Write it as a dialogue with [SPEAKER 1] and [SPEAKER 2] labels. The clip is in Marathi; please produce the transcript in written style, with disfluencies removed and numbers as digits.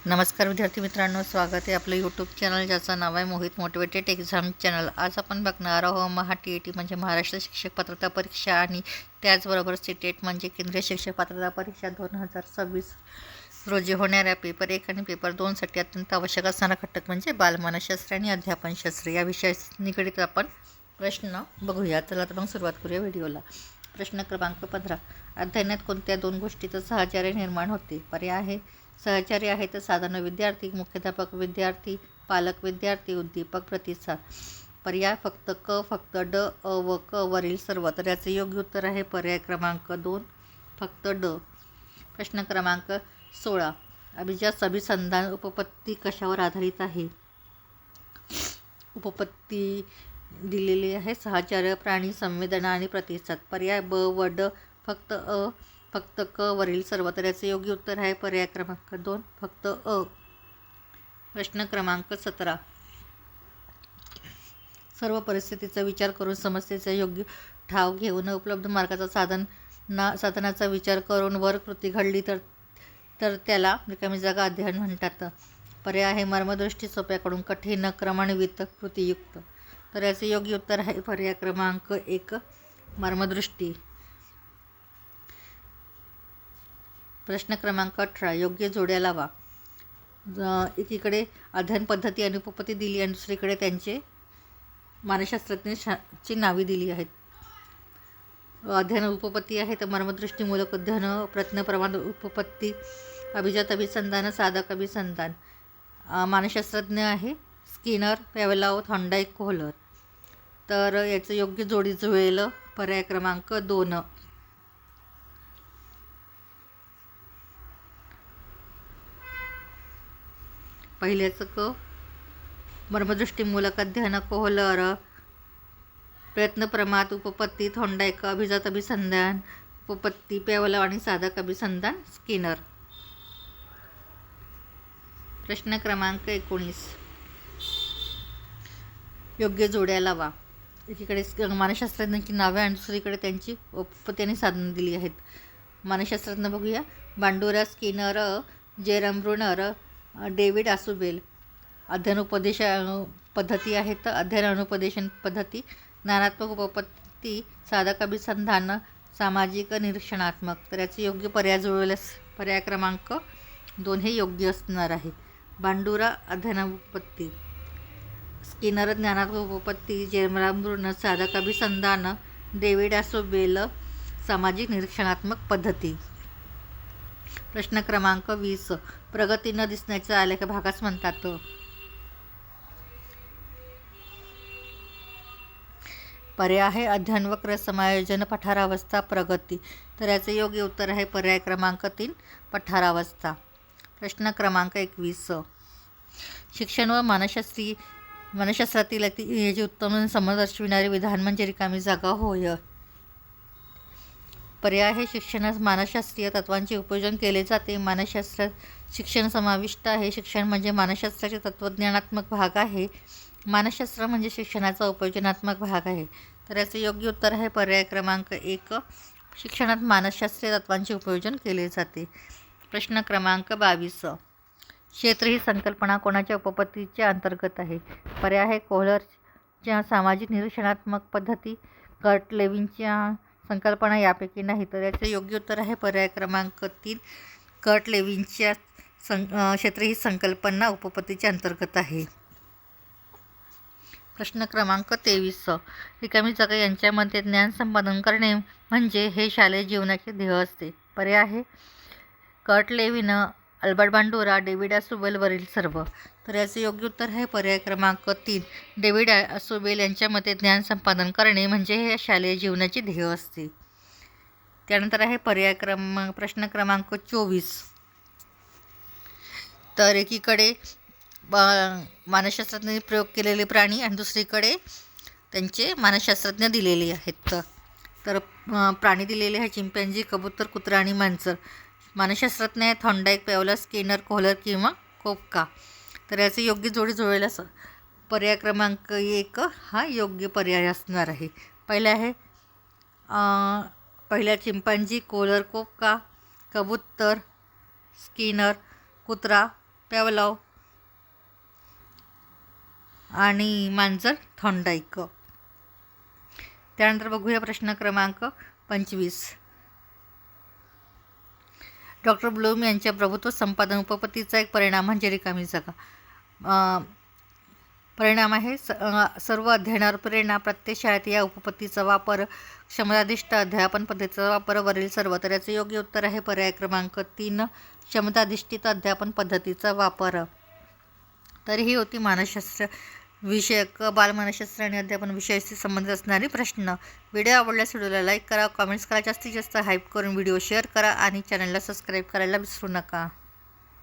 [SPEAKER 1] नमस्कार विद्यार्थी मित्रांनो, स्वागत आहे आपलं यूट्यूब चॅनल ज्याचं नाव आहे मोहित मोटिवेटेड एक्झाम चॅनल। आज आपण बघणार आहोत TET म्हणजे महाराष्ट्र शिक्षक पात्रता परीक्षा आणि त्याचबरोबर CTET म्हणजे केंद्रीय शिक्षक पात्रता परीक्षा 2026 रोजी होणाऱ्या पेपर 1 आणि पेपर 2साठी अत्यंत आवश्यक असणारा घटक म्हणजे बालमानसशास्त्र आणि अध्यापनशास्त्र या विषयाशी निगडीत आपण प्रश्न बघूया। चला तर मग सुरुवात करूया व्हिडिओला। प्रश्न क्रमांक 15, अध्ययनात कोणत्या दोन गोष्टीचं सहचार्य निर्माण होते? पर्याय आहे सहचार्य आहे तर साधारण विद्यार्थी, मुख्याध्यापक विद्यार्थी, पालक विद्यार्थी, उद्दीपक प्रतिसाद। पर्याय फक्त ड, अ व क वरील सर्व। तर याचे योग्य उत्तर आहे पर्याय क्रमांक 2 फक्त ड। प्रश्न क्रमांक 16, अभिजात अभिसंधान उपपत्ती कशावर आधारित आहे? उपपत्ती दिलेली आहे सहचार्य, प्राणी, संवेदना आणि प्रतिसाद। पर्याय ब व ड, फक्त अ, फक्त क वरील सर्व। तर याचे योग्य उत्तर आहे पर्याय क्रमांक 2 फक्त अ। प्रश्न क्रमांक 17, सर्व परिस्थितीचा विचार करून समस्येचा योग्य ठाव घेऊन उपलब्ध मार्गाचा साधनाचा विचार करून वर कृती घडली तर त्याला रिकामी जागा अध्ययन म्हणतात। पर्याय आहे मर्मदृष्टी, सोप्याकडून कठीण, क्रमान्वित, कृतीयुक्त। तर याचे योग्य उत्तर आहे पर्याय क्रमांक 1 मर्मदृष्टी। प्रश्न क्रमांक 18, योग्य जोड्या लावा। एकीकडे अध्ययन पद्धती आणि उपपत्ती दिली आणि दुसरीकडे त्यांचे मानसशास्त्रज्ञांची नावे दिली आहेत। अध्ययन उपपत्ती आहे तर मर्मदृष्टीमूलक अध्ययन, प्रज्ञाप्रमाण उपपत्ती, अभिजात अभिसंधान, साधक अभिसंधान। मानसशास्त्रज्ञ आहे स्किनर, पॅवलोव, थॉर्नडाईक, कोहलर। तर याचं योग्य जोडी जुळेल पर्याय क्रमांक 2। पहिल्याचं क मर्मदृष्टीमूलक अध्ययन, कोहलर, प्रयत्नप्रमाद उपपत्ती, थॉर्नडाईक, अभिजात अभिसंधान उपपत्ती, पॅवलोव आणि साधक अभिसंधान स्किनर। प्रश्न क्रमांक 19, योग्य जोड्या लावा। एकीकडे मानसशास्त्रज्ञांची नावे आणि दुसरीकडे त्यांची उपपत्ती आणि साधनं दिली आहेत। मानसशास्त्रज्ञ बघूया, Bandura, Skinner, Jerome Bruner, David Ausubel. अध्ययन उपदेश पद्धती आहेत अध्ययन अनुपदेशन पद्धती, ज्ञानात्मक उपपत्ती, साधक अभिसंधान, सामाजिक, निरीक्षणात्मक। तर याचे योग्य पर्याय जुळवल्यास पर्याय क्रमांक 2 हे योग्य असणार आहे। बांडुरा अध्ययन उपपत्ती, स्किनर ज्ञानात्मक उपपत्ती, जेरम ब्रुनर साधक अभिसंधान, डेव्हिड आसुबेल सामाजिक निरीक्षणात्मक पद्धती। प्रश्न क्रमांक 20, प्रगती न दिसण्याच्या आलेख भागास म्हणतात? पर्याय आहे अध्ययन वक्र, समायोजन, पठारावस्था, प्रगती। तर याचे योग्य उत्तर आहे पर्याय क्रमांक 3 पठारावस्था। प्रश्न क्रमांक 21, शिक्षण व मानसशास्त्रातील याचे उत्तम संबंध दर्शविणारे विधान म्हणजे रिकामी जागा होय। पर्याय आहे शिक्षणास मानसशास्त्रीय तत्त्वांचे उपयोजन केले जाते। मानसशास्त्रात शिक्षण समाविष्ट आहे। शिक्षण म्हणजे मानसशास्त्राचे तत्त्वज्ञानात्मक भाग आहे। मानसशास्त्र म्हणजे शिक्षणाचा उपयोजनात्मक भाग आहे। तर याचे योग्य उत्तर आहे पर्याय क्रमांक 1, शिक्षणात मानसशास्त्रीय तत्त्वांचे उपयोजन केले जाते। प्रश्न क्रमांक 22, क्षेत्र ही संकल्पना कोणाच्या उपपत्तीच्या अंतर्गत आहे? पर्याय आहे कोहलरच्या सामाजिक निरीक्षणात्मक पद्धती, कर्ट लेविनच्या संकल्पना यापैकी नाही। तर याचे योग्य उत्तर आहे पर्याय क्रमांक 3, कर्ट लेविनच्या क्षेत्र ही संकल्पना उपपत्तीच्या अंतर्गत आहे। प्रश्न क्रमांक 23, रिकामी जागा यांच्यामध्ये ज्ञान संपादन करणे म्हणजे हे शालेय जीवनाचे ध्येय असते। पर्याय आहे Kurt Lewin, Albert Bandura, David Ausubel वरील सर्व। तर याचे योग्य उत्तर आहे पर्याय क्रमांक 3, डेव्हिड आसुबेल यांच्या मते ज्ञान संपादन करणे म्हणजे हे शालेय जीवनाचे ध्येय असते। त्यानंतर आहे प्रश्न क्रमांक 24, तर एकीकडे मानसशास्त्रज्ञांनी प्रयोग केलेले प्राणी आणि दुसरीकडे त्यांचे मानसशास्त्रज्ञ दिलेले आहेत। तर प्राणी दिलेले आहे चिंपॅन्झी, कबूतर, कुत्रा आणि मांजर। मानसशास्त्रज्ञ आहे थॉर्नडाईक, पॅवलोव, स्किनर, कोहलर किंवा कोपका। तर याचे योग्य जोडी जुळेल असं पर्याय क्रमांक 1 हा योग्य पर्याय असणार आहे। पहिल्या चिंपॅन्झी, कोहलर, कोपका, कबूतर, स्किनर, कुत्रा, पॅवलॉव आणि मांजर थॉर्नडाईक. त्यानंतर बघूया प्रश्न क्रमांक 25. डॉक्टर ब्लूम यांच्या प्रभुत्व संपादन उपपत्तीचा एक परिणाम म्हणजे रिकामी जागा. परिणाम आहे सर्व अध्ययनावर प्रेरणा. प्रत्येक शाळेत या उपपत्तीचा वापर. क्षमताधिष्ठ अध्यापन पद्धतीचा वापर. वरील सर्व. तर याचे योग्य उत्तर आहे पर्याय क्रमांक 3 क्षमताधिष्ठित अध्यापन पद्धतीचा वापर. तर ही होती मानसशास्त्र विषयक बालमानसशास्त्र आणि अध्यापन विषयाशी संबंधित असणारी प्रश्न. व्हिडिओ आवडल्यास व्हिडिओला लाईक करा, कमेंट्स करा, जास्तीत जास्त हाईप करून व्हिडिओ शेअर करा आणि चॅनलला सबस्क्राईब करायला विसरू नका.